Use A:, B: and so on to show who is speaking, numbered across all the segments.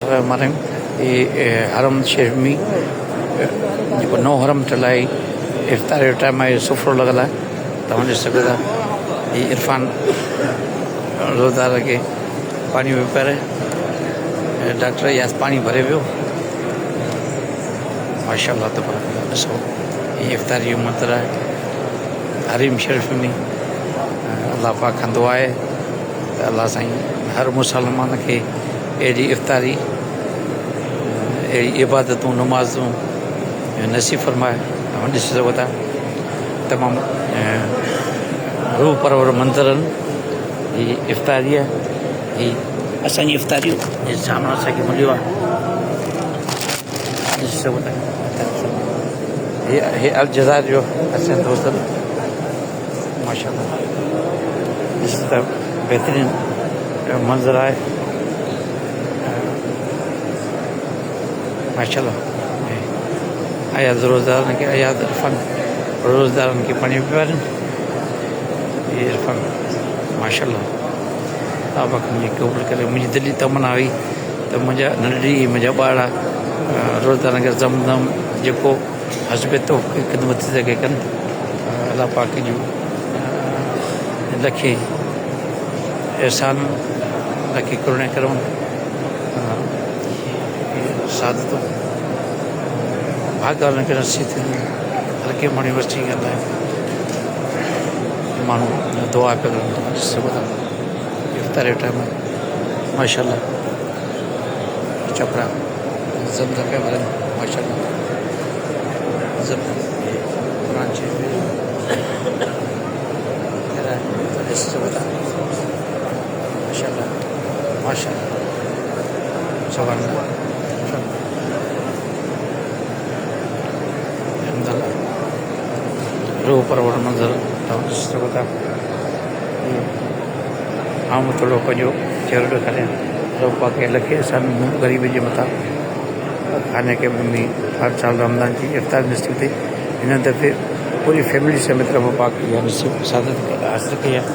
A: हमारे ये हरम शरीफ में जो नौ हरम ठलाई इफ्तार जो टाइम आहे सुफ़्रो लॻल आहे तव्हां ॾिसी सघो था। ये इरफान रोज़दार के पानी में पहिरें डॉक्टर यास पानी भरे वियो। माशाअल्लाह तबारक ॾिसो ये इफ्तारी जो मंदिर आहे हरीम शरीफ में। अल्लाह पाक कंदो आहे त अल्लाह साईं हर मुसलमान खे अहिड़ी इफ्तारी अहिड़ी इबादतूं नमाज़ूं नसीब फरमाए। तव्हां ॾिसी सघो था तमामु रूह परवर मंदिरनि जी इफ्तारी आहे। ही असांजी इफ्तारियूं जे साम्हूं असांखे मिलियो आहे ॾिसी सघो था। हे अलजज़ार जो असांजो दोस्त माशाअल्लाह ॾिसी त बहितरीन मंज़र आहे माशाअल्लाह। आयाद रोज़दारनि खे आयाद इरफान रोज़दारनि खे पाणी पियारनि। ये इरफान माशाअल्लाह ताबक मुझे क़बूल करे। मुंहिंजी दिली तमन्ना हुई त मुंहिंजा नंढड़ी मुंहिंजा ॿार रोज़दारनि खे ज़मज़म जेको हस्बे तो ख़िदमत थी सघे कनि। अल्लाह पाक जूं लखे एहसान लखे करुणे करूं सादतूं भाग वारनि खे नसीब थींदियूं। हर के माण्हू वसी कंदा आहिनि माण्हू दुआ पिया कनि। ॾिसी सघो था इफ्तार जो टाइम आहे माशाअल्लाह। चपड़ा ज़मज़म पिया भरनि माशाअल्लाह। ॾिसी सघो था माशाअल्लाह माशाअल्लाह सुभानअल्लाह रूह परवर मंज़र तव्हां ॾिसी सघो था। आऊं थोरो पंहिंजो चहिरो ॾेखारियां। रूह पाक लखे असां ग़रीब जे मथां खाने के में हर साल रमज़ान की इफ्तार नसीब थी। हिन दफ़े पूरी फैमिली समेत रब पाक इहा नसीब सादत हासिल कई आहे।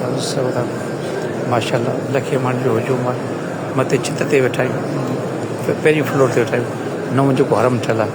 A: ॾिसी सघो था माशाअल्लाह लखे माण्हुनि जो हुजूम आहे। मथे छित ते वेठा आहियूं पहिरीं फ्लोर ते वेठा आहियूं। नओं जेको हरम ठहियलु आहे